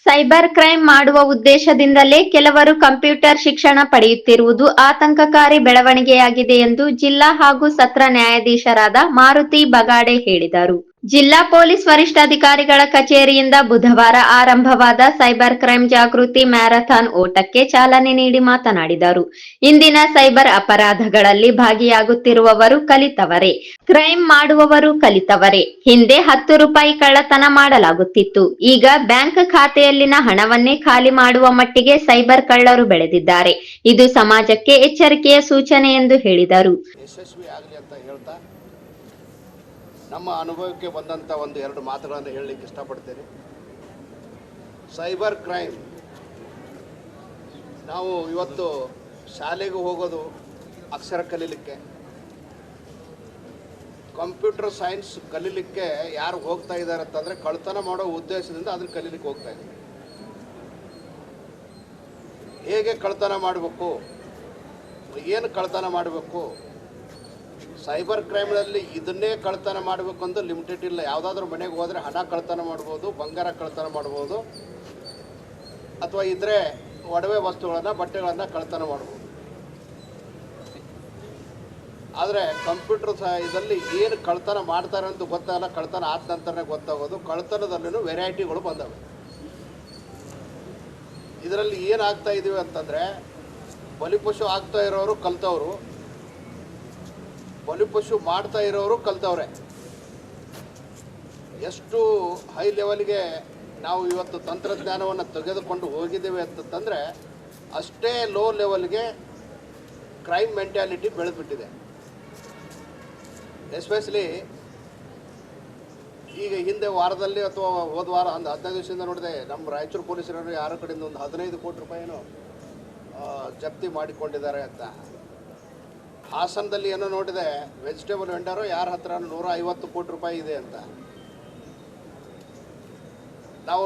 Cyber crime ಮಾಡುವ ಉದ್ದೇಶದಿಂದಲೇ ಕೆಲವರು computer ಶಿಕ್ಷಣ ಪಡೆಯುತ್ತಿರುವುದು ಆತಂಕಕಾರಿ ಬೆಳವಣಿಗೆಯಾಗಿದೆ ಎಂದು ಜಿಲ್ಲಾ ಹಾಗೂ ಸತ್ರ ನ್ಯಾಯಾಧೀಶರಾದ ಮಾರುತಿ ಬಗಾಡೆ ಹೇಳಿದರು. ಜಿಲ್ಲಾ ಪೊಲೀಸ್ ವರಿಷ್ಠಾಧಿಕಾರಿಗಳ ಕಚೇರಿಯಿಂದ ಬುಧವಾರ ಆರಂಭವಾದ ಸೈಬರ್ ಕ್ರೈಂ ಜಾಗೃತಿ ಮ್ಯಾರಥಾನ್ ಓಟಕ್ಕೆ ಚಾಲನೆ ನೀಡಿ ಮಾತನಾಡಿದರು. ಇಂದಿನ ಸೈಬರ್ ಅಪರಾಧಗಳಲ್ಲಿ ಭಾಗಿಯಾಗುತ್ತಿರುವವರು ಕಲಿತವರೇ, ಕ್ರೈಂ ಮಾಡುವವರು ಕಲಿತವರೇ. ಹಿಂದೆ 10 ರೂಪಾಯಿ ಕಳ್ಳತನ ಮಾಡಲಾಗುತ್ತಿತ್ತು. ಈಗ ಬ್ಯಾಂಕ್ ಖಾತೆಯಲ್ಲಿನ ಹಣವನ್ನೇ ಖಾಲಿ ಮಾಡುವ ಮಟ್ಟಿಗೆ ಸೈಬರ್ ಕಳ್ಳರು ಬೆಳೆದಿದ್ದಾರೆ. ಇದು ಸಮಾಜಕ್ಕೆ ಎಚ್ಚರಿಕೆಯ ಸೂಚನೆ ಎಂದು ಹೇಳಿದರು. ನಮ್ಮ ಅನುಭವಕ್ಕೆ ಬಂದಂಥ ಎರಡು ಮಾತುಗಳನ್ನು ಹೇಳಲಿಕ್ಕೆ ಇಷ್ಟಪಡ್ತೇನೆ. ಸೈಬರ್ ಕ್ರೈಮ್, ನಾವು ಇವತ್ತು ಶಾಲೆಗೆ ಹೋಗೋದು ಅಕ್ಷರ ಕಲೀಲಿಕ್ಕೆ, ಕಂಪ್ಯೂಟರ್ ಸೈನ್ಸ್ ಕಲೀಲಿಕ್ಕೆ ಯಾರು ಹೋಗ್ತಾ ಇದ್ದಾರೆ ಅಂತಂದರೆ ಕಳ್ತನ ಮಾಡೋ ಉದ್ದೇಶದಿಂದ ಅದನ್ನು ಕಲೀಲಿಕ್ಕೆ ಹೋಗ್ತಾ ಇದ್ದಾರೆ. ಹೇಗೆ ಕಳ್ತನ ಮಾಡಬೇಕು, ಏನು ಕಳ್ತನ ಮಾಡಬೇಕು, ಸೈಬರ್ ಕ್ರೈಮ್ನಲ್ಲಿ ಇದನ್ನೇ ಕಳ್ತನ ಮಾಡಬೇಕು ಅಂತ ಲಿಮಿಟೆಡ್ ಇಲ್ಲ. ಯಾವುದಾದ್ರೂ ಮನೆಗೆ ಹೋದರೆ ಹಣ ಕಳ್ತನ ಮಾಡ್ಬೋದು, ಬಂಗಾರ ಕಳ್ತನ ಮಾಡ್ಬೋದು, ಅಥವಾ ಇದ್ರೆ ಒಡವೆ ವಸ್ತುಗಳನ್ನು, ಬಟ್ಟೆಗಳನ್ನು ಕಳ್ತನ ಮಾಡ್ಬೋದು. ಆದರೆ ಕಂಪ್ಯೂಟರ್ ಇದರಲ್ಲಿ ಏನು ಕಳ್ತನ ಮಾಡ್ತಾರೆ ಅಂತ ಗೊತ್ತಾಗಲ್ಲ, ಕಳ್ತನ ಆದ ನಂತರನೇ ಗೊತ್ತಾಗೋದು. ಕಳ್ತನದಲ್ಲಿನೂ ವೆರೈಟಿಗಳು ಬಂದವೆ. ಇದರಲ್ಲಿ ಏನಾಗ್ತಾ ಇದೀವಿ ಅಂತಂದರೆ, ಬಲಿಪಶು ಆಗ್ತಾ ಇರೋರು ಕಲ್ತವರು, ಬಲಿಪಶು ಮಾಡ್ತಾ ಇರೋರು ಕಲ್ತವ್ರೆ. ಎಷ್ಟು ಹೈ ಲೆವೆಲ್ಗೆ ನಾವು ಇವತ್ತು ತಂತ್ರಜ್ಞಾನವನ್ನು ತೆಗೆದುಕೊಂಡು ಹೋಗಿದ್ದೇವೆ ಅಂತಂದರೆ ಅಷ್ಟೇ ಲೋ ಲೆವೆಲ್ಗೆ ಕ್ರೈಮ್ ಮೆಂಟ್ಯಾಲಿಟಿ ಬೆಳೆದ್ಬಿಟ್ಟಿದೆ. ಎಸ್ಪೆಷಲಿ ಈಗ ಹಿಂದೆ ವಾರದಲ್ಲಿ ಅಥವಾ ಹೋದ ವಾರ ಒಂದು 15 ದಿವಸದಿಂದ ನೋಡಿದೆ, ನಮ್ಮ ರಾಯಚೂರು ಪೊಲೀಸರು ಯಾರ ಕಡೆಯಿಂದ ಒಂದು 15 ಕೋಟಿ ರೂಪಾಯಿನೂ ಜಪ್ತಿ ಮಾಡಿಕೊಂಡಿದ್ದಾರೆ ಅಂತ. ಹಾಸನದಲ್ಲಿ ಏನೋ ನೋಡಿದೆ, ವೆಜಿಟೇಬಲ್ ವೆಂಡರು ಯಾರ ಹತ್ರ 150 ಕೋಟಿ ರೂಪಾಯಿ ಇದೆ ಅಂತ. ನಾವು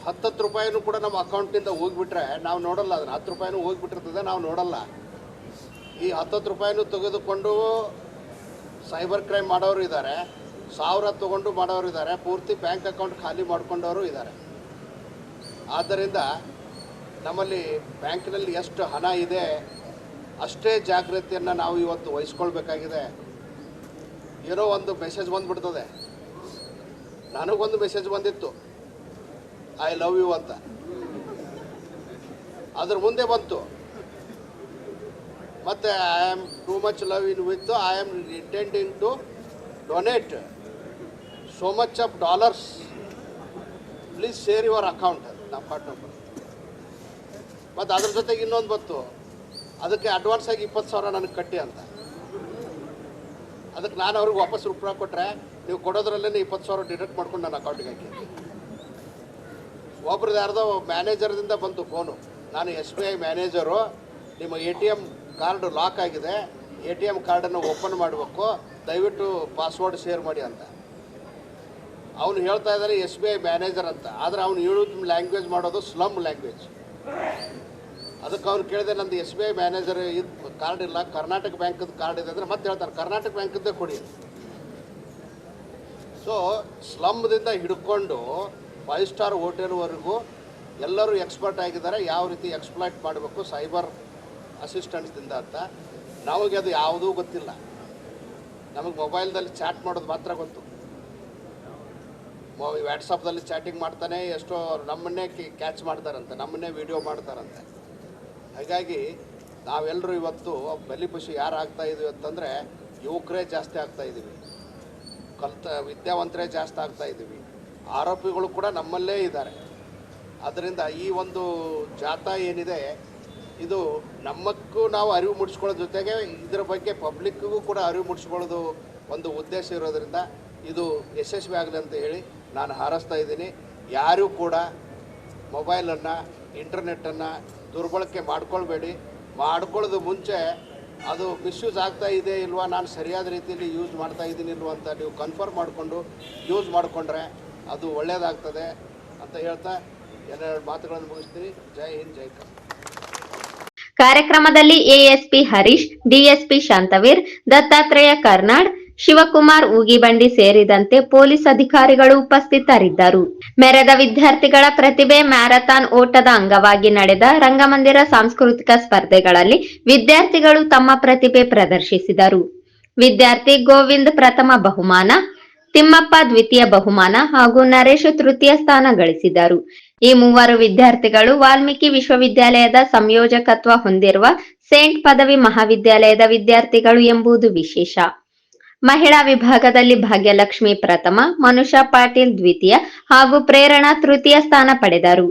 10 ರೂಪಾಯಿನೂ ಕೂಡ ನಮ್ಮ ಅಕೌಂಟ್ನಿಂದ ಹೋಗಿಬಿಟ್ರೆ ನಾವು ನೋಡಲ್ಲ, ಅದನ್ನು 10 ರೂಪಾಯಿನೂ ಹೋಗಿಬಿಟ್ಟಿರ್ತದೆ, ನಾವು ನೋಡಲ್ಲ. ಈ 10 ರೂಪಾಯಿನೂ ತೆಗೆದುಕೊಂಡು ಸೈಬರ್ ಕ್ರೈಮ್ ಮಾಡೋರು ಇದ್ದಾರೆ, 1000 ತೊಗೊಂಡು ಮಾಡೋರು ಇದ್ದಾರೆ, ಪೂರ್ತಿ ಬ್ಯಾಂಕ್ ಅಕೌಂಟ್ ಖಾಲಿ ಮಾಡ್ಕೊಂಡವರು ಇದ್ದಾರೆ. ಆದ್ದರಿಂದ ನಮ್ಮಲ್ಲಿ ಬ್ಯಾಂಕಿನಲ್ಲಿ ಎಷ್ಟು ಹಣ ಇದೆ ಅಷ್ಟೇ ಜಾಗೃತಿಯನ್ನು ನಾವು ಇವತ್ತು ವಹಿಸ್ಕೊಳ್ಬೇಕಾಗಿದೆ. ಏನೋ ಒಂದು ಮೆಸೇಜ್ ಬಂದುಬಿಡ್ತದೆ. ನನಗೊಂದು ಮೆಸೇಜ್ ಬಂದಿತ್ತು, ಐ ಲವ್ ಯು ಅಂತ. ಅದ್ರ ಮುಂದೆ ಬಂತು ಮತ್ತು I am too much love in with I am intending to donate so much of dollars, please share your account, account number. ಮತ್ತು ಅದ್ರ ಜೊತೆಗೆ ಇನ್ನೊಂದು ಬಂತು, ಅದಕ್ಕೆ ಅಡ್ವಾನ್ಸ್ ಆಗಿ 20,000 ನನಗೆ ಕಟ್ಟಿ ಅಂತ. ಅದಕ್ಕೆ ನಾನು ಅವ್ರಿಗೆ ವಾಪಸ್ ರೂಪಾಯಿ ಕೊಟ್ಟರೆ ನೀವು ಕೊಡೋದ್ರಲ್ಲೇ 20,000 ಡಿಡಕ್ಟ್ ಮಾಡ್ಕೊಂಡು ನನ್ನ ಅಕೌಂಟಿಗೆ ಹಾಕಿ. ಒಬ್ರದ್ದು ಯಾರ್ದೋ ಮ್ಯಾನೇಜರ್ದಿಂದ ಬಂತು ಫೋನು, ನಾನು SBI ಮ್ಯಾನೇಜರು, ನಿಮ್ಮ ATM ಕಾರ್ಡ್ ಲಾಕ್ ಆಗಿದೆ, ATM ಕಾರ್ಡನ್ನು ಓಪನ್ ಮಾಡಬೇಕು, ದಯವಿಟ್ಟು ಪಾಸ್ವರ್ಡ್ ಶೇರ್ ಮಾಡಿ ಅಂತ. ಅವನು ಹೇಳ್ತಾ ಇದ್ದಾರೆ SBI ಮ್ಯಾನೇಜರ್ ಅಂತ, ಆದರೆ ಅವನು ಹೇಳೋದು ಲ್ಯಾಂಗ್ವೇಜ್ ಮಾಡೋದು ಸ್ಲಮ್ ಲ್ಯಾಂಗ್ವೇಜ್. ಅದಕ್ಕೆ ಅವ್ನು ಕೇಳಿದೆ, ನಂದು SBI ಮ್ಯಾನೇಜರ್ ಇದು ಕಾರ್ಡ್ ಇಲ್ಲ, ಕರ್ನಾಟಕ ಬ್ಯಾಂಕದ ಕಾರ್ಡ್ ಇದೆ ಅಂದರೆ ಮತ್ತೆ ಹೇಳ್ತಾರೆ ಕರ್ನಾಟಕ ಬ್ಯಾಂಕದ್ದೇ ಕೊಡಿ. ಸೊ ಸ್ಲಮ್ದಿಂದ ಹಿಡ್ಕೊಂಡು 5 ಸ್ಟಾರ್ ಹೋಟೆಲ್ವರೆಗೂ ಎಲ್ಲರೂ ಎಕ್ಸ್ಪರ್ಟ್ ಆಗಿದ್ದಾರೆ ಯಾವ ರೀತಿ ಎಕ್ಸ್ಪ್ಲಾಯ್ಟ್ ಮಾಡಬೇಕು ಸೈಬರ್ ಅಸಿಸ್ಟೆಂಟ್ಸ್ದಿಂದ ಅಂತ. ನಮಗೆ ಅದು ಯಾವುದೂ ಗೊತ್ತಿಲ್ಲ. ನಮಗೆ ಮೊಬೈಲ್ದಲ್ಲಿ ಚಾಟ್ ಮಾಡೋದು ಮಾತ್ರ ಗೊತ್ತು. ವ್ಯಾಟ್ಸಪ್ದಲ್ಲಿ ಚಾಟಿಂಗ್ ಮಾಡ್ತಾನೆ, ಎಷ್ಟೋ ನಮ್ಮನ್ನೇ ಕ್ಯಾಚ್ ಮಾಡ್ತಾರಂತೆ, ನಮ್ಮನ್ನೇ ವಿಡಿಯೋ ಮಾಡ್ತಾರಂತೆ. ಹಾಗಾಗಿ ನಾವೆಲ್ಲರೂ ಇವತ್ತು ಬಲಿಪಶು ಯಾರು ಆಗ್ತಾಯಿದ್ದೀವಿ ಅಂತಂದರೆ ಯುವಕರೇ ಜಾಸ್ತಿ ಆಗ್ತಾಯಿದ್ದೀವಿ, ವಿದ್ಯಾವಂತರೇ ಜಾಸ್ತಿ ಆಗ್ತಾಯಿದ್ದೀವಿ, ಆರೋಪಿಗಳು ಕೂಡ ನಮ್ಮಲ್ಲೇ ಇದ್ದಾರೆ. ಅದರಿಂದ ಈ ಒಂದು ಜಾಥಾ ಏನಿದೆ ಇದು ನಮ್ಮಕ್ಕೂ ನಾವು ಅರಿವು ಮೂಡಿಸ್ಕೊಳ್ಳೋದ್ರ ಜೊತೆಗೆ ಇದರ ಬಗ್ಗೆ ಪಬ್ಲಿಕ್ಕಿಗೂ ಕೂಡ ಅರಿವು ಮೂಡಿಸ್ಕೊಳ್ಳೋದು ಒಂದು ಉದ್ದೇಶ ಇರೋದರಿಂದ ಇದು ಯಶಸ್ವಿ ಆಗಲಿ ಅಂತ ಹೇಳಿ ನಾನು ಹಾರೈಸ್ತಾ ಇದ್ದೀನಿ. ಯಾರೂ ಕೂಡ ಮೊಬೈಲನ್ನು, ಇಂಟರ್ನೆಟ್ಟನ್ನು ದುರ್ಬಳಕೆ ಮಾಡ್ಕೊಳ್ಬೇಡಿ. ಮಾಡ್ಕೊಳ್ಳೋದು ಮುಂಚೆ ಅದು ಮಿಸ್ಯೂಸ್ ಆಗ್ತಾ ಇದೆ ಇಲ್ವಾ, ನಾನು ಸರಿಯಾದ ರೀತಿಯಲ್ಲಿ ಯೂಸ್ ಮಾಡ್ತಾ ಇದ್ದೀನಿ ಇಲ್ವಾ ಅಂತ ನೀವು ಕನ್ಫರ್ಮ್ ಮಾಡಿಕೊಂಡು ಯೂಸ್ ಮಾಡಿಕೊಂಡ್ರೆ ಅದು ಒಳ್ಳೆಯದಾಗ್ತದೆ ಅಂತ ಹೇಳ್ತಾ ಎರಡು ಮಾತುಗಳನ್ನು ಮುಗಿಸ್ತೀನಿ. ಜೈ ಹಿಂದ್, ಜೈ ಕರ್ನಾಟಕ. ಕಾರ್ಯಕ್ರಮದಲ್ಲಿ ಎಎಸ್ಪಿ ಹರೀಶ್, ಡಿಎಸ್ಪಿ ಶಾಂತವೀರ್, ದತ್ತಾತ್ರೇಯ ಕರ್ನಾಡ್, ಶಿವಕುಮಾರ್ ಊಗಿಬಂಡಿ ಸೇರಿದಂತೆ ಪೊಲೀಸ್ ಅಧಿಕಾರಿಗಳು ಉಪಸ್ಥಿತರಿದ್ದರು. ಮೆರೆದ ವಿದ್ಯಾರ್ಥಿಗಳ ಪ್ರತಿಭೆ ಮ್ಯಾರಥಾನ್ ಓಟದ ಅಂಗವಾಗಿ ನಡೆದ ರಂಗಮಂದಿರ ಸಾಂಸ್ಕೃತಿಕ ಸ್ಪರ್ಧೆಗಳಲ್ಲಿ ವಿದ್ಯಾರ್ಥಿಗಳು ತಮ್ಮ ಪ್ರತಿಭೆ ಪ್ರದರ್ಶಿಸಿದರು. ವಿದ್ಯಾರ್ಥಿ ಗೋವಿಂದ್ ಪ್ರಥಮ ಬಹುಮಾನ, ತಿಮ್ಮಪ್ಪ ದ್ವಿತೀಯ ಬಹುಮಾನ ಹಾಗೂ ನರೇಶ್ ತೃತೀಯ ಸ್ಥಾನ ಗಳಿಸಿದರು. ಈ ಮೂವರು ವಿದ್ಯಾರ್ಥಿಗಳು ವಾಲ್ಮೀಕಿ ವಿಶ್ವವಿದ್ಯಾಲಯದ ಸಂಯೋಜಕತ್ವ ಹೊಂದಿರುವ ಸೇಂಟ್ ಪದವಿ ಮಹಾವಿದ್ಯಾಲಯದ ವಿದ್ಯಾರ್ಥಿಗಳು ಎಂಬುದು ವಿಶೇಷ. ಮಹಿಳಾ ವಿಭಾಗದಲ್ಲಿ ಭಾಗ್ಯಲಕ್ಷ್ಮಿ ಪ್ರಥಮ, ಮನುಷಾ ಪಾಟೀಲ್ ದ್ವಿತೀಯ ಹಾಗೂ ಪ್ರೇರಣಾ ತೃತೀಯ ಸ್ಥಾನ ಪಡೆದರು.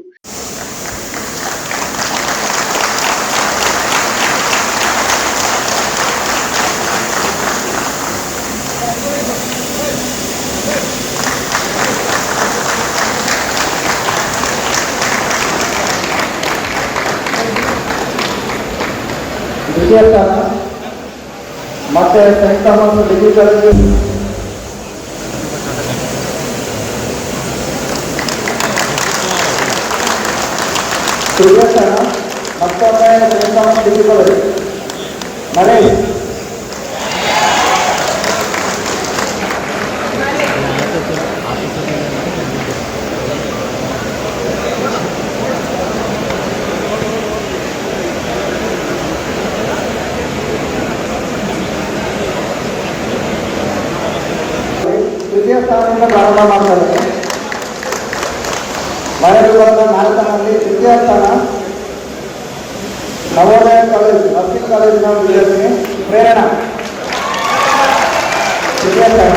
ದ್ವಿತೀಯ ಸ್ಥಾನ ಮತ್ತೆ ಸೆಂಟ್ ಥಾಮಸ್ ಡಿಗ್ರಿ ಕಾಲೇಜು ತೃತೀಯ ಸ್ಥಾನ, ಮತ್ತೊಮ್ಮೆ saint Thomas degree college Naresh ತೃತೀಯ ಸ್ಥಾನದಿಂದ ಪ್ರಾರಂಭ ಮಾಡ್ತಾರೆ. ಮಹಿಳಾ ವಿಭಾಗದ ಮ್ಯಾರಥಾನ್ನಲ್ಲಿ ತೃತೀಯ ಸ್ಥಾನ ನವೋದಯ ಕಾಲೇಜು ನರ್ಸಿಂಗ್ ಕಾಲೇಜಿನ ವಿದ್ಯಾರ್ಥಿನಿ ಪ್ರೇರಣಾ ತೃತೀಯ ಸ್ಥಾನ.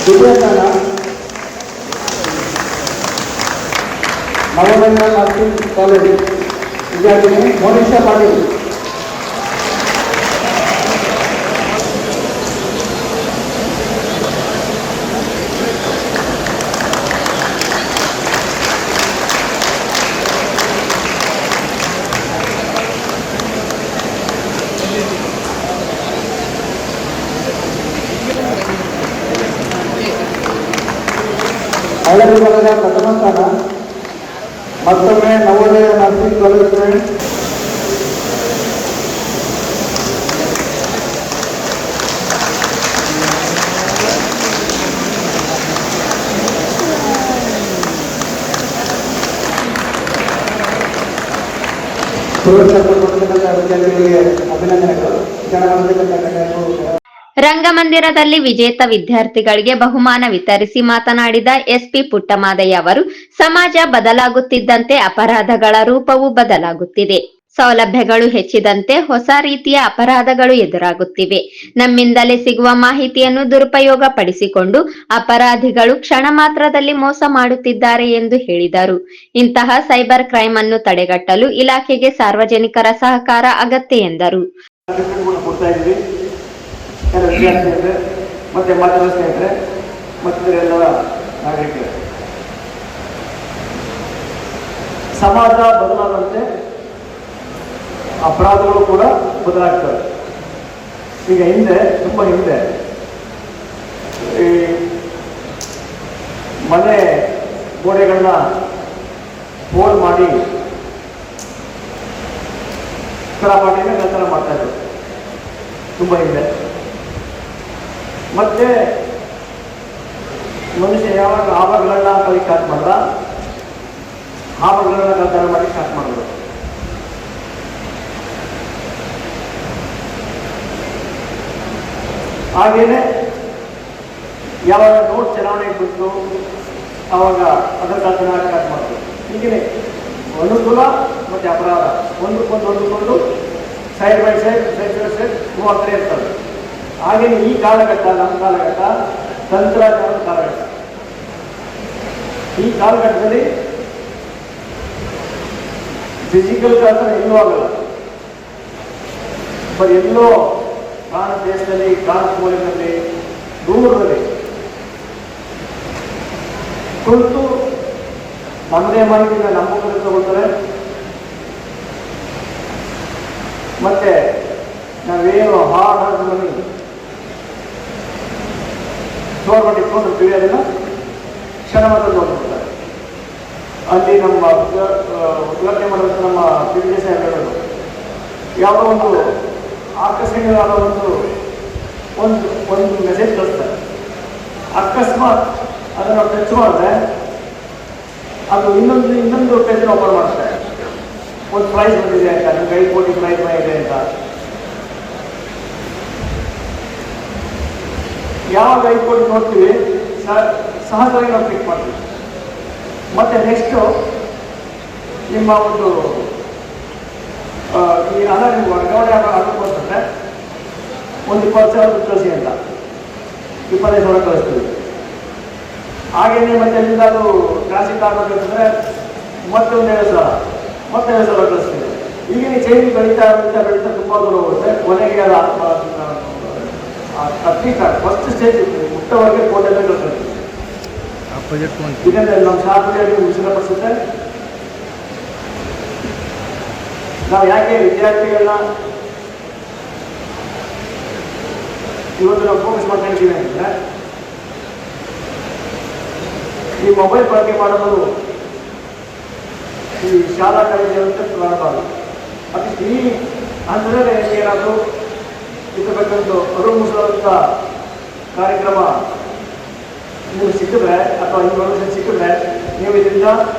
ದ್ವಿತೀಯ ಸ್ಥಾನ ನವೋದಯ ನರ್ಸಿಂಗ್ ಕಾಲೇಜು ವಿದ್ಯಾರ್ಥಿನಿ ಮೋನಿಶಾ ಪಾಟೀಲ್. ಮಹಿಳಾ ವಿಭಾಗದ ಪ್ರಥಮ ಸ್ಥಾನ ಮತ್ತೊಮ್ಮೆ ನವೋದಯ ನರ್ಸಿಂಗ್ ಕಾಲೇಜು ಪುರಸ್ಕಾರ ಪಡೆದ ವಿದ್ಯಾರ್ಥಿಗಳಿಗೆ ಅಭಿನಂದನೆಗಳು. ರಂಗಮಂದಿರದಲ್ಲಿ ವಿಜೇತ ವಿದ್ಯಾರ್ಥಿಗಳಿಗೆ ಬಹುಮಾನ ವಿತರಿಸಿ ಮಾತನಾಡಿದ ಎಸ್ಪಿ ಪುಟ್ಟಮಾದಯ್ಯ ಅವರು, ಸಮಾಜ ಬದಲಾಗುತ್ತಿದ್ದಂತೆ ಅಪರಾಧಗಳ ರೂಪವೂ ಬದಲಾಗುತ್ತಿದೆ. ಸೌಲಭ್ಯಗಳು ಹೆಚ್ಚಿದಂತೆ ಹೊಸ ರೀತಿಯ ಅಪರಾಧಗಳು ಎದುರಾಗುತ್ತಿವೆ. ನಮ್ಮಿಂದಲೇ ಸಿಗುವ ಮಾಹಿತಿಯನ್ನು ದುರುಪಯೋಗ ಪಡಿಸಿಕೊಂಡು ಅಪರಾಧಿಗಳು ಕ್ಷಣ ಮಾತ್ರದಲ್ಲಿ ಮೋಸ ಮಾಡುತ್ತಿದ್ದಾರೆ ಎಂದು ಹೇಳಿದರು. ಇಂತಹ ಸೈಬರ್ ಕ್ರೈಮ್ ಅನ್ನು ತಡೆಗಟ್ಟಲು ಇಲಾಖೆಗೆ ಸಾರ್ವಜನಿಕರ ಸಹಕಾರ ಅಗತ್ಯ ಎಂದರು. ವಿದ್ಯಾರ್ಥಿಗಳೇ ಮತ್ತು ಮಾಧ್ಯಮ ಸ್ನೇಹಿತರೆ ಮತ್ತು ಎಲ್ಲ ನಾಗರಿಕರು, ಸಮಾಜ ಬದಲಾದಂತೆ ಅಪರಾಧಗಳು ಕೂಡ ಬದಲಾಗ್ತವೆ. ಈಗ ತುಂಬ ಹಿಂದೆ ಈ ಮನೆ ಗೋಡೆಗಳನ್ನ ಹೋಲ್ ಮಾಡಿ ಕಲಾಪಾಟಿನ ಕಲ್ತನ ಮಾಡ್ತಾಯಿದ್ರು ತುಂಬ ಹಿಂದೆ. ಮತ್ತೆ ಮನುಷ್ಯ ಯಾವಾಗ ಆಭರಣಗಳನ್ನ ಕಲಿ ಸ್ಟಾರ್ಟ್ ಮಾಡ್ದ, ಆಭರಣಗಳನ್ನ ಕಲ್ತನ ಮಾಡಿ ಸ್ಟಾರ್ಟ್ ಮಾಡಿದ್ರು. ಹಾಗೇನೆ ಯಾವಾಗ ನೋಟ್ ಚಲಾವಣೆ ಬಿಟ್ಟು ಆವಾಗ ಅದರ ಕಲ್ತನ ಸ್ಟಾರ್ಟ್ ಮಾಡಿದ್ರು. ಹೀಗೆ ಅನುಕೂಲ ಮತ್ತು ಅಪರಾಧ ಹೊಂದಿಕೊಂಡು ಸೈಡ್ ಬೈ ಸೈಡ್ ಹೋಗ್ತಾ ಇರ್ತದೆ. ಹಾಗೆಯೇ ಈ ಕಾಲಘಟ್ಟ, ನಮ್ಮ ಕಾಲಘಟ್ಟ ತಂತ್ರಜ್ಞಾನದ ಕಾಲಘಟ್ಟ. ಈ ಕಾಲಘಟ್ಟದಲ್ಲಿ ಫಿಸಿಕಲ್ ಕಾಲದಲ್ಲಿ ಎಲ್ಲೂ ಆಗಲ್ಲ. ಬಟ್ ಎಲ್ಲೋ ಕಾಣ ದೇಶದಲ್ಲಿ, ಕಾಣ ಮೂಲದಲ್ಲಿ, ದೂರದಲ್ಲಿ ಕುಳಿತು ನಮ್ಮದೇ ಮಾಹಿತಿನ ನಮ್ಮ ಕಡೆ ತಗೊಳ್ತಾರೆ. ಮತ್ತೆ ನಾವೇನು ಹಾರ್ಡ್ ಮನಿ ಸ್ಟೋರ್ ಮಾಡಿ ಇಟ್ಕೊಂಡಿರ್ತೀವಿ ಅದನ್ನು ಕ್ಷಣ ಮಾತ್ರದಲ್ಲಿ ಹೋಗ್ಬಿಡ್ತಾರೆ. ಅಲ್ಲಿ ನಮ್ಮ ಉದ್ಘಾಟನೆ ಮಾಡೋದು ನಮ್ಮ ಪಿಡಿಎಸ್ ಹೇಳೋದು ಯಾವುದೋ ಒಂದು ಆಕರ್ಷಣೀಯವಾದ ಒಂದು ಮೆಸೇಜ್ ಕಳಿಸ್ತಾರೆ. ಅಕಸ್ಮಾತ್ ಅದನ್ನು ಟಚ್ ಮಾಡಿದ್ರೆ ಅದು ಇನ್ನೊಂದು ಪೇಜನ್ನು ಓಪನ್ ಮಾಡ್ತಾರೆ. ಒಂದು ಪ್ರೈಸ್ ಬಂದಿದೆ ಅಂತ, ನಿಮ್ಗೆ 5 ಕೋಟಿ ಪ್ರೈಸ್ ಇದೆ ಅಂತ. ಯಾವಾಗ 5 ಕೋಟಿ ನೋಡ್ತೀವಿ ಸಹಜವಾಗಿ ನಾವು ಕ್ಲಿಕ್ ಮಾಡ್ತೀವಿ. ಮತ್ತೆ ನೆಕ್ಸ್ಟು ನಿಮ್ಮ ಒಂದು ಈ ಹಣ ನೀವು ವರ್ಗಾವಣೆ ಆಗಬೇಕಂತಂದರೆ ಒಂದು 20,000 ಕಳಿಸಿ ಅಂತ 25,000 ಕಳಿಸ್ತೀವಿ. ಹಾಗೆಯೇ ಮತ್ತೆ ಎಲ್ಲಿಂದ ಅದು ಟ್ರಾನ್ಸಿಟ್ ಆಗಬೇಕಂತಂದರೆ ಮತ್ತೆ ಒಂದು 7,000 ಕಳಿಸ್ತೀವಿ. ಈಗಿನ ಚೈನ್ ಬೆಳೀತಾ ತುಂಬ ದೂರ ಹೋಗುತ್ತೆ. ಕೊನೆಗೆ ಅಟ್ಲೀಸ್ಟ್ ಫಸ್ಟ್ ಸ್ಟೇಜ್ ಮುಕ್ತವಾಗಿ ಕೋಟೆಲ್ಲ ಕಳಿಸ್ತೀವಿ. ಇದರಿಂದ ನಮ್ಮ ಶಾಲೆಯಲ್ಲಿ ಉಸಿರಪಡಿಸುತ್ತೆ. ನಾವು ಯಾಕೆ ವಿದ್ಯಾರ್ಥಿಗಳನ್ನ ಇವತ್ತು ನಾವು ಫೋಕಸ್ ಮಾಡ್ಕೊಂಡಿದ್ದೀವಿ ಅಂತಂದರೆ, ಈ ಮೊಬೈಲ್ ಬಳಕೆ ಮಾಡೋದು ಈ ಶಾಲಾ ಕಾಲೇಜಿನಂತೆ ಪ್ರಾರಂಭ ಆಗುತ್ತೆ. ಅಟ್ಲೀಸ್ಟ್ ಈ ಹಂತದಲ್ಲಿ ಏನಾದರೂ ಇರಬೇಕಂತ ಅರುಮುಸುವಂಥ ಕಾರ್ಯಕ್ರಮ ನಿಮಗೆ ಸಿಕ್ಕಿದ್ರೆ ಅಥವಾ ಇನ್ಫಾರ್ಮೇಷನ್ ಸಿಕ್ಕಿದ್ರೆ ನೀವು ಇದರಿಂದ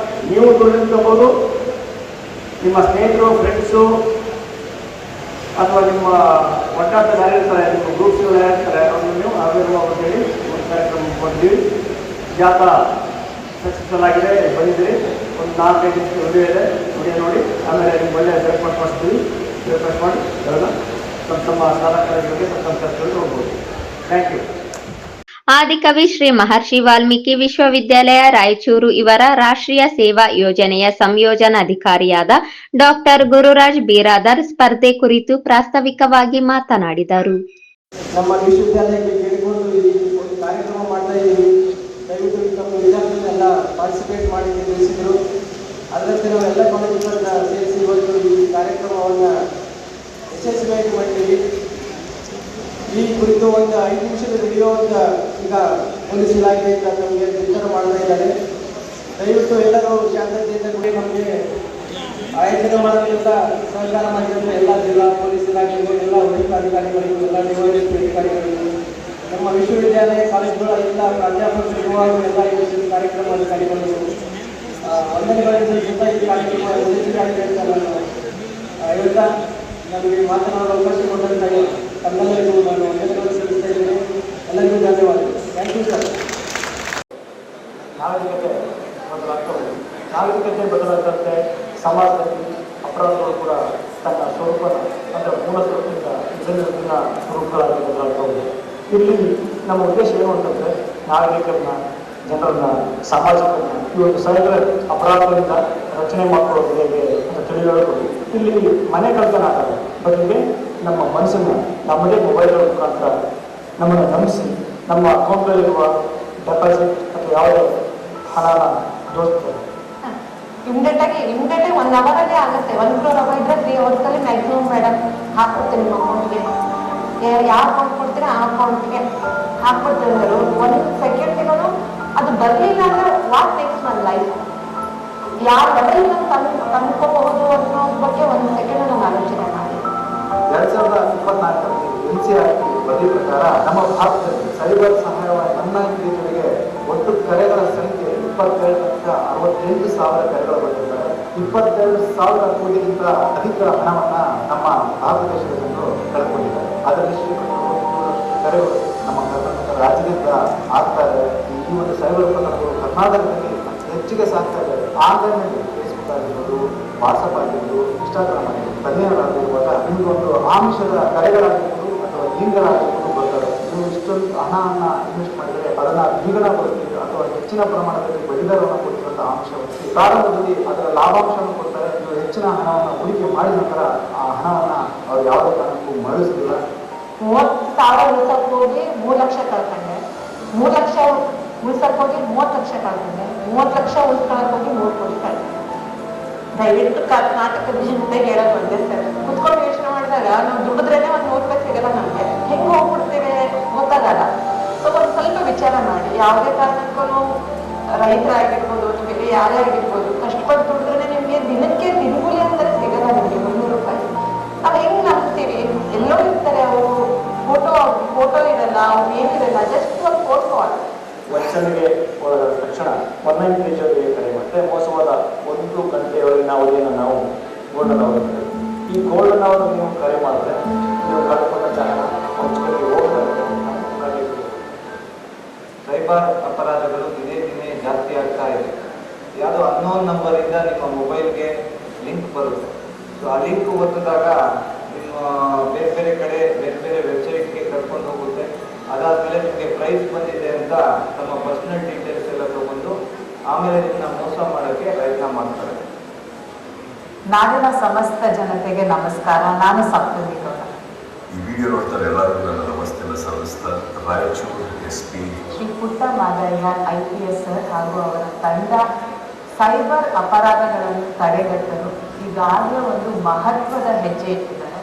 ನೀವು ದುಡಿದುಕೋಬೋದು. ನಿಮ್ಮ ಸ್ನೇಹಿತರು, ಫ್ರೆಂಡ್ಸು ಅಥವಾ ನಿಮ್ಮ ಒಟ್ಟಾಟದಲ್ಲಿ ಯಾರಿರ್ತಾರೆ, ನಿಮ್ಮ ಗ್ರೂಪ್ಸ್ಗಳು ಯಾರಿರ್ತಾರೆ ಅವ್ರನ್ನ ನೀವು ಆಗಿರುವ ಅಂತೇಳಿ ಒಂದು ಕಾರ್ಯಕ್ರಮ ಬಂದ್ವಿ. ಜಾಥಾ ಸಕ್ಸಸ್ಫುಲ್ ಆಗಿದೆ, ಬಂದಿದ್ದೀರಿ. ಒಂದು 4-5 ದಿವಸ ವಿಡಿಯೋ ಇದೆ, ವಿಡಿಯೋ ನೋಡಿ ಆಮೇಲೆ ನಿಮ್ಗೆ ಒಳ್ಳೆಯ ರಿಪೋರ್ಟ್ ಮಾಡಿಸ್ತೀವಿ. ರಿಕ್ವೆಸ್ಟ್ ಮಾಡಿ ಎಲ್ಲ ತಮ್ಮ ಶಾಲಾ ಕಾಲೇಜುಗಳಿಗೆ ತಮ್ಮ ಕೆಲಸಗಳಿಗೆ ಹೋಗ್ಬೋದು. Thank you. ಆದಿಕವಿ ಶ್ರೀ ಮಹರ್ಷಿ ವಾಲ್ಮೀಕಿ ವಿಶ್ವವಿದ್ಯಾಲಯ ರಾಯಚೂರು ಇವರ ರಾಷ್ಟ್ರೀಯ ಸೇವಾ ಯೋಜನೆಯ ಸಂಯೋಜನಾಧಿಕಾರಿಯಾದ ಡಾಕ್ಟರ್ ಗುರುರಾಜ್ ಬಿರಾದರ್ ಸ್ಪರ್ಧೆ ಕುರಿತು ಪ್ರಾಸ್ತಾವಿಕವಾಗಿ ಮಾತನಾಡಿದರು. ನಮ್ಮ ವಿಶ್ವವಿದ್ಯಾಲಯಕ್ಕೆ ಕೇಳಿಕೊಂಡು ಒಂದು ಕಾರ್ಯಕ್ರಮ ಮಾಡ್ತಾ ಇದ್ದೀವಿ. ದಯವಿಟ್ಟು ನಮ್ಮ ವಿದ್ಯಾರ್ಥಿಗಳೆಲ್ಲ ಪಾರ್ಟಿಸಿಪೇಟ್ ಮಾಡಿ ತಿಳಿಸಿದರು. ಅದರಂತೆ ನಾವು ಎಲ್ಲ ಕಾಲೇಜುಗಳನ್ನ ಸೇರಿಸಿ ಇವತ್ತು ಈ ಕಾರ್ಯಕ್ರಮವನ್ನು ಯಶಸ್ವಿಯಾಗಿ ಮಾಡಿದ್ದೀವಿ. ಈ ಕುರಿತು ಒಂದು 5 ನಿಮಿಷದ ವಿಡಿಯೋ ಅಂತ ಈಗ ಪೊಲೀಸ್ ಇಲಾಖೆಯಿಂದ ನಮಗೆ ನಿರ್ಧಾರ ಮಾಡ್ತಾ ಇದ್ದಾರೆ. ದಯವಿಟ್ಟು ಎಲ್ಲರೂ ಶಾಂತತೆಯಿಂದ ಕೂಡ ನಮಗೆ ಆಯೋಜನೆ ಮಾಡೋದ್ರಿಂದ ಸಹಕಾರ ಮಾಡಿದಂಥ ಎಲ್ಲ ಜಿಲ್ಲಾ ಪೊಲೀಸ್ ಇಲಾಖೆಗಳು, ಎಲ್ಲ ಉನ್ನತಾಧಿಕಾರಿಗಳಿಗೂ, ಎಲ್ಲ ಡಿವೈಎಸ್ಪಿ ಅಧಿಕಾರಿಗಳಿಗೂ, ನಮ್ಮ ವಿಶ್ವವಿದ್ಯಾಲಯ ಕಾಲೇಜುಗಳ ಎಲ್ಲ ಪ್ರಾಧ್ಯಾಪಕರು ಎಲ್ಲ ಈ ಕಾರ್ಯಕ್ರಮ ಅಧಿಕಾರಿಗಳು ವಂದನೆಗಳಿಂದ ಜೊತೆ ಈ ಕಾರ್ಯಕ್ರಮ ಯಶಸ್ವಿಯಾಗಿದೆ ಅಂತ ನಾನು ಹೇಳ್ತಾ ನಮಗೆ ಮಾತನಾಡಲು ಅವಕಾಶ ಕೊಟ್ಟಂತ ತಮ್ಮೆಲ್ಲರಿಗೂ ನಾನು ವಂದನೆಗಳು ಸಲ್ಲಿಸ್ತಾ ಇದ್ದೇನೆ. ಎಲ್ಲರಿಗೂ ಧನ್ಯವಾದಗಳು. Thank you sir. ನಾಗರಿಕತೆ ಬದಲಾದಂತೆ ಸಮಾಜದಲ್ಲಿ ಅಪರಾಧಗಳು ಕೂಡ ತನ್ನ ಸ್ವರೂಪನ ಅಂದರೆ ಮೂಲ ಸ್ವರೂಪದಿಂದ ವಿಭಿನ್ನ ಸ್ವರೂಪಗಳಾಗಿ ಬದಲಾಗ್ತವೆ. ಇಲ್ಲಿ ನಮ್ಮ ಉದ್ದೇಶ ಏನು ಅಂತಂದರೆ ನಾಗರಿಕರನ್ನ, ಜನರನ್ನ, ಸಾಮಾಜಿಕರನ್ನ ಈ ಒಂದು ಸೈಬರ್ ಅಪರಾಧಗಳಿಂದ ರಚನೆ ಮಾಡಿಕೊಳ್ಳೋದು ಹೇಗೆ ಅಂತ ತಿಳಿಯೋದು. ಇಲ್ಲಿ ಮನೆ ಕಳ್ತನ ಆಗಲ್ಲ, ಬದಲಿಗೆ ನಮ್ಮ ಮನಸ್ಸನ್ನು ನಮ್ಮದೇ ಮೊಬೈಲ್ಗಳ ಮುಖಾಂತರ ನಮ್ಮನ್ನು ನಂಬಿಸಿ ನಮ್ಮ ಅಕೌಂಟ್ನಲ್ಲಿರುವ ಡೆಪಾಸಿಟ್ ಅಥವಾ ಯಾವುದೇ ಹಣನ ದೋಸ್ತಾರೆ. ಇಮಿಡಿಯೇಟಾಗಿ 1 ಅವರಲ್ಲಿ ಆಗುತ್ತೆ. 1 crore ರೂಪಾಯಿ ಇದ್ರೆ 3 ಅವರ್ಸಲ್ಲಿ ಮ್ಯಾಕ್ಸಿಮಮ್ ಮೇಡಮ್ ಹಾಕ್ಕೊಡ್ತೀನಿ ನಿಮ್ಮ ಅಕೌಂಟ್ಗೆ. ಯಾವ ಅಕೌಂಟ್ ಕೊಡ್ತೀರಾ ಆ ಅಕೌಂಟ್ಗೆ ಹಾಕ್ಕೊಡ್ತೀನಿ ಅಂದರು. 1 ಸೆಕೆಂಡ್ಗಳು ಅದು ಬರಲಿಲ್ಲ ಅಂದರೆ ವಾಟ್ ನೆಕ್ಸ್ಟ್ ನನ್ನ ಲೈಫ್ ಯಾವ ಲೆವೆಲ್ ನಾನು ತಂದ್ಕೋಬಹುದು ಅನ್ನೋದ್ರ ಬಗ್ಗೆ 1 ಸೆಕೆಂಡ್ ನಾನು ಆಲೋಚನೆ ಮಾಡಿ 2024 NCERT ವರದಿ ಪ್ರಕಾರ ನಮ್ಮ ಭಾರತದಲ್ಲಿ ಸೈಬರ್ ಸಹಾಯವಾಣಿ 19 ಒಟ್ಟು ಕರೆಗಳ ಸಂಖ್ಯೆ 22,68,000 ಕರೆಗಳು ಬಂದಿದ್ದಾರೆ. 22,000 ಕೋಟಿಗಿಂತ ಅಧಿಕ ಹಣವನ್ನು ನಮ್ಮ ಭಾರತ ದೇಶದ ಜನರು ಕಳೆದುಕೊಂಡಿದ್ದಾರೆ. ಅದರಲ್ಲಿ ಕರೆಗಳು ನಮ್ಮ ಕರ್ನಾಟಕ ರಾಜ್ಯದಿಂದ ಆಗ್ತಾ ಇದೆ. ಈ ಒಂದು ಸೈಬರ್ ಪ್ರಕರಣಗಳು ಕರ್ನಾಟಕದಲ್ಲಿ ಹೆಚ್ಚಿಗೆ ಸಾಗ್ತಾ ಇದೆ. ಆನ್ಲೈನ್ನಲ್ಲಿ ಫೇಸ್ಬುಕ್ ಆಗಿರ್ಬೋದು, ವಾಟ್ಸಪ್ ಆಗಿರ್ಬೋದು, ಇನ್ಸ್ಟಾಗ್ರಾಮ್ ಆಗಿರ್ಬೋದು, ತಜ್ಞರಾಗಿರುವಾಗ ನಿಮಗೊಂದು ಆಮಿಷದ ಕರೆಗಳಾಗಿರ್ಬೋದು ಅಥವಾ ಲಿಂಕ್ಗಳಾಗಿರ್ಬೋದು ಬರ್ತವೆ. ನೀವು ಇಷ್ಟೊಂದು ಹಣವನ್ನು ಇನ್ವೆಸ್ಟ್ ಮಾಡಿದರೆ ಅದನ್ನು ದ್ವಿಗುಣ ಬರುತ್ತೆ ಅಥವಾ ಅಥವಾ ಹೆಚ್ಚಿನ ಪ್ರಮಾಣದಲ್ಲಿ ಬಡ್ಡಿದರವನ್ನು ಕೊಡ್ತಿರುವಂತಹ ಅಂಶವನ್ನು ಪ್ರಾರಂಭದಲ್ಲಿ ಅದರ ಲಾಭಾಂಶವನ್ನು ಕೊಡ್ತಾರೆ. ಇದು ಹೆಚ್ಚಿನ ಹಣವನ್ನು ಹೂಡಿಕೆ ಮಾಡಿದ ನಂತರ ಆ ಹಣವನ್ನು ಅವರು ಯಾವುದೇ ಕಾರಣಕ್ಕೂ ಮರಳಿಸುವುದಿಲ್ಲ. 30,000 ಉಳಿಸಕ್ಕೆ ಹೋಗಿ 3 ಲಕ್ಷ ಕಳ್ಕೊಂಡೆ, 3 ಲಕ್ಷ ಉಳಿಸಕ್ಕೆ ಹೋಗಿ 30 ಲಕ್ಷ ಕಳ್ಕೊಂಡೆ, 30 ಲಕ್ಷ ಉಳಿಸ್ಕೊಳಕ್ಕೆ ಹೋಗಿ 3 ಕೋಟಿ ಕಳ್ಕೊಂಡೆ. ದಯವಿಟ್ಟು ಕರ್ನಾಟಕದ ಜನತೆಗೆ ಹೇಳೋದು ಒಂದೇ ಸರ್, ಕುತ್ಕೊಂಡು ಯೋಚನೆ ಮಾಡಿದಾಗ ನಾವು ದುಡಿದ್ರೇನೆ ಒಂದು 100 ರೂಪಾಯಿ ಸಿಗಲ್ಲ, ನಮಗೆ ಹೆಂಗೆ ಹೋಗ್ಬಿಡ್ತೇವೆ ಗೊತ್ತಾಗಲ್ಲ. ಸೊ ಒಂದು ಸ್ವಲ್ಪ ವಿಚಾರ ಮಾಡಿ, ಯಾವುದೇ ಕಾರಣಕ್ಕೂ ರೈತರಾಗಿರ್ಬೋದು ಬೇರೆ ಯಾರೇ ಆಗಿರ್ಬೋದು, ಕಷ್ಟಪಟ್ಟು ದುಡಿದ್ರೆ ನಿಮಗೆ ದಿನಕ್ಕೆ ದಿನಗೂಲಿ ಅಂದರೆ ಸಿಗಲ್ಲ ನಿಮಗೆ 300 ರೂಪಾಯಿ. ನಾವು ಹೆಂಗೆ ನಂಬ್ತೀವಿ? ಎಲ್ಲೋ ಇರ್ತಾರೆ ಅವರು, ಫೋಟೋ ಇರಲ್ಲ, ಅವ್ರು ಏನಿರಲ್ಲ, ಜಸ್ಟ್ ಒಂದು ಫೋಟೋ ಅಲ್ಲ. ವಂಚನೆಗೆ ಒಳಗಾದ ತಕ್ಷಣ 1930 ಕರೆ ಮತ್ತೆ ಮೋಸವಾದ 1 ಗಂಟೆಯೊಳಗಿನ ಅವಧಿಯನ್ನು ನಾವು ಗೋಲ್ಡನ್ ಅವರ್ ಕರೆ. ಈ ಗೋಲ್ಡನ್ ಅವರ್ ನೀವು ಕರೆ ಮಾಡಿದ್ರೆ ನೀವು ಕಳ್ಕೊಂಡ ಹಣ ವಂಚನೆಗೆ ಹೋಗ್ತಾರೆ. ಸೈಬರ್ ಅಪರಾಧಗಳು ದಿನೇ ದಿನೇ ಜಾಸ್ತಿ ಆಗ್ತಾ ಇದೆ. ಯಾವುದೋ ಅನ್ನೋನ್ ನಂಬರಿಂದ ನಿಮ್ಮ ಮೊಬೈಲ್ಗೆ ಲಿಂಕ್ ಬರುತ್ತೆ. ಸೊ ಆ ಲಿಂಕ್ ಒತ್ತಿದಾಗ ನಿಮ್ಮ ಬೇರೆ ಬೇರೆ ಕಡೆ ಬೇರೆ ಬೇರೆ ವೆಬ್ಸೈಟ್ಗೆ ಕರ್ಕೊಂಡು ಹೋಗುತ್ತೆ. ಅದಾದಮೇಲೆ ನಿಮಗೆ ಪ್ರೈಸ್ ಬಂದಿದೆ ಅಂತ ತಮ್ಮ ಪರ್ಸನಲ್ ಡೀಟೇಲ್ಸ್ ಎಲ್ಲ ತಗೊಂಡು ಆಮೇಲೆ ನಿಮ್ಮನ್ನ ಮೋಸ ಮಾಡೋಕ್ಕೆ ಪ್ರಯತ್ನ ಮಾಡ್ತಾರೆ. ನಾಡಿನ ಸಮಸ್ತ ಜನತೆಗೆ ನಮಸ್ಕಾರ. ನಾನು ಸಪ್ತಮಿ ಗೌಡ. ಈ ವಿಡಿಯೋ ನೋಡ್ತಾರೆ ಎಲ್ಲರಿಗೂ ನನ್ನ ನಮಸ್ತೆನ ಸಲ್ಲಿಸ್ತಾ ರಾಯಚೂರು SP ಶ್ರೀ ಪುಟ್ಟ ಮಾದಯ್ಯ IPS ಸರ್ ಹಾಗೂ ಅವರ ತಂಡ ಸೈಬರ್ ಅಪರಾಧಗಳನ್ನು ತಡೆಗಟ್ಟಲು ಈಗಾಗಲೇ ಒಂದು ಮಹತ್ವದ ಹೆಜ್ಜೆ ಇಟ್ಟಿದ್ದಾರೆ.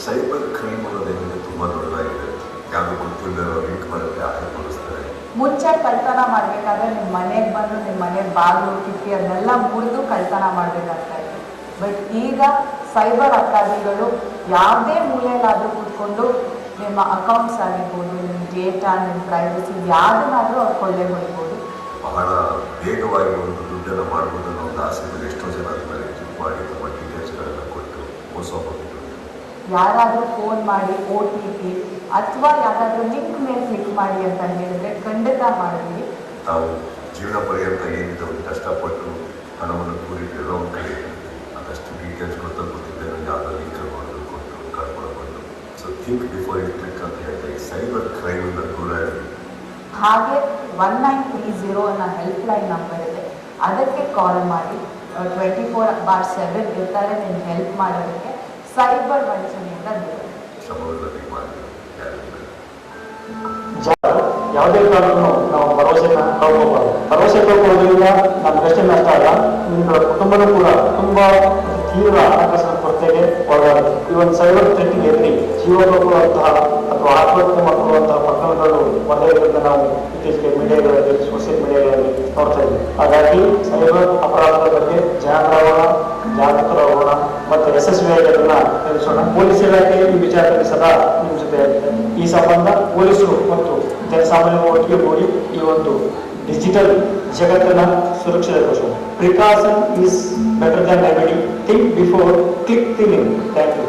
ಸೈಬರ್ ಕ್ರೈಮ್ ಅನ್ನೋದೇನಿದೆ ತುಂಬ ದೊಡ್ಡದಾಗಿದೆ. ಯಾರು ಗೊತ್ತಿಲ್ಲದ ಲಿಂಕ್ ಬರುತ್ತೆ ಹಾಕಿಸ್ತಾರೆ. ಮುಂಚೆ ಕಳ್ತನ ಮಾಡಬೇಕಾದ್ರೆ ನಿಮ್ಮ ಮನೆಗೆ ಬಂದು ನಿಮ್ಮ ಮನೆ ಬಾಗಿಲು ಕಿಟಕಿ ಅದನ್ನೆಲ್ಲ ಮುರಿದು ಕಳ್ತನ ಮಾಡಬೇಕಾಗ್ತಾ ಇದೆ. ಬಟ್ ಈಗ ಸೈಬರ್ ಅಪರಾಧಿಗಳು ಯಾವುದೇ ಮೂಲೆಯಲ್ಲಾದರೂ ಕೂತ್ಕೊಂಡು ನಿಮ್ಮ ಅಕೌಂಟ್ಸ್ ಆಗಿರ್ಬೋದು, ನಿಮ್ಮ ಡೇಟಾ, ನಿಮ್ಮ ಪ್ರೈವಸಿ ಯಾವುದನ್ನಾದರೂ ಅವ್ರು ಕೊಳ್ಳೆ ಹೊಡಿಬೋದು. ಬಹಳ ವೇಗವಾಗಿ ಒಂದು ದುಡ್ಡನ್ನು ಮಾಡ್ಬೋದು ಅನ್ನೋ ಒಂದು ಆಸೆ ಮೇಲೆ ಎಷ್ಟೋ ಜನ ಅದನ್ನ ಕ್ಲಿಕ್ ಮಾಡಿ ತಮ್ಮ ಡೀಟೇಲ್ಸ್ಗಳನ್ನು ಕೊಟ್ಟು ಮೋಸ ಹೋಗ್ಬೋದು. ಯಾರಾದರೂ ಫೋನ್ ಮಾಡಿ OTP ಅಥವಾ ಯಾವುದಾದ್ರೂ ಲಿಂಕ್ ಮೇಲೆ ಕ್ಲಿಕ್ ಮಾಡಿ ಅಂತ ಹೇಳಿದ್ರೆ ಖಂಡಿತ ಮಾಡಿದ್ವಿ. ತಾವು ಜೀವನ ಪರ್ಯಂತ ಏನಿದೆ ಒಂದು ಕಷ್ಟಪಟ್ಟು ಹಣವನ್ನು ಕೂಡಿಟ್ಟಿರೋ ಒಂದು ಕಡೆ ಅದಷ್ಟು ಡೀಟೇಲ್ಸ್ ಗೊತ್ತಿದ್ದೆ ಯಾವುದೋ ಲಿಂಕ್ ಮಾಡೋದು ಕೊಟ್ಟು ಕಳ್ಕೊಳ್ಬೋದು. So think before you click ಅಂತ ಹೇಳ್ತಾರೆ. ಸೈಬರ್ ಕ್ರೈಮಿಂದ ದೂರ ಇರಲಿ. ಹಾಗೆ 1930 ಅನ್ನೋ ಹೆಲ್ಪ್ಲೈನ್ ನಂಬರ್ ಇದೆ, ಅದಕ್ಕೆ ಕಾಲ್ ಮಾಡಿ 24/7 ಇರ್ತಾರೆ ನಿಮ್ಗೆ ಹೆಲ್ಪ್ ಮಾಡೋದಕ್ಕೆ. ಸೈಬರ್ ವಂಚನೆಯಿಂದ ದೂರ. ಶ್ರಮವಿಲ್ಲದೆ ಮಾಡಿ ಯಾವುದೇ ಕಾರಣಕ್ಕೂ ನಾವು ಭರವಸೆನ ಕಳ್ಕೋಬಾರ್ದು. ಭರವಸೆ ಕಳ್ಕೊಳ್ಳೋದ್ರಿಂದ ನಮ್ಗಷ್ಟೇ ನಷ್ಟ ಅಲ್ಲ, ನಿಮ್ಮ ಕುಟುಂಬನೂ ಕೂಡ ತುಂಬ ತೀವ್ರ ಹಣಕಾಸಿನ ಕೊರತೆಗೆ ಒಳಗಾಗುತ್ತೆ. ಈ ಒಂದು ಸೈಬರ್ ಥ್ರೆಟ್ಗೆ ಎದುರಿ ಜೀವ ಕಳ್ಕೊಳ್ಳುವಂತಹ ಅಥವಾ ಆತ್ಮಹತ್ಯೆ ಮಾಡಿಕೊಳ್ಳುವಂತಹ ಪ್ರಕರಣಗಳು ಒಂದರಿಂದ ನಾವು ಇತ್ತೀಚೆಗೆ ಮೀಡಿಯಾಗಳಲ್ಲಿ, ಸೋಷಿಯಲ್ ಮೀಡಿಯಾಗಳಲ್ಲಿ ನೋಡ್ತಾ ಇದ್ದೀವಿ. ಹಾಗಾಗಿ ಸೈಬರ್ ಅಪರಾಧದ ಬಗ್ಗೆ ಜಾಗೃತರಾಗೋಣ ಮತ್ತು ಯಶಸ್ವಿಯಾಗಿ ಅದನ್ನ ತಿಳಿಸೋಣ. ಪೊಲೀಸ್ ಇಲಾಖೆ ಈ ವಿಚಾರದಲ್ಲಿ ಸದಾ ನಿಮ್ಮ ಜೊತೆ ಇರುತ್ತೆ. ಈ ಸಂಬಂಧ ಪೊಲೀಸರು ಮತ್ತು ಜನಸಾಮಾನ್ಯರು ಒಟ್ಟಿಗೆ ಕೂಡಿ ಈ ಒಂದು ಡಿಜಿಟಲ್ ಜಗತ್ತನ್ನ ಸುರಕ್ಷಿತಗೊಳಿಸೋಣ. Precaution is better than remedy. Think before click the link. Thank you.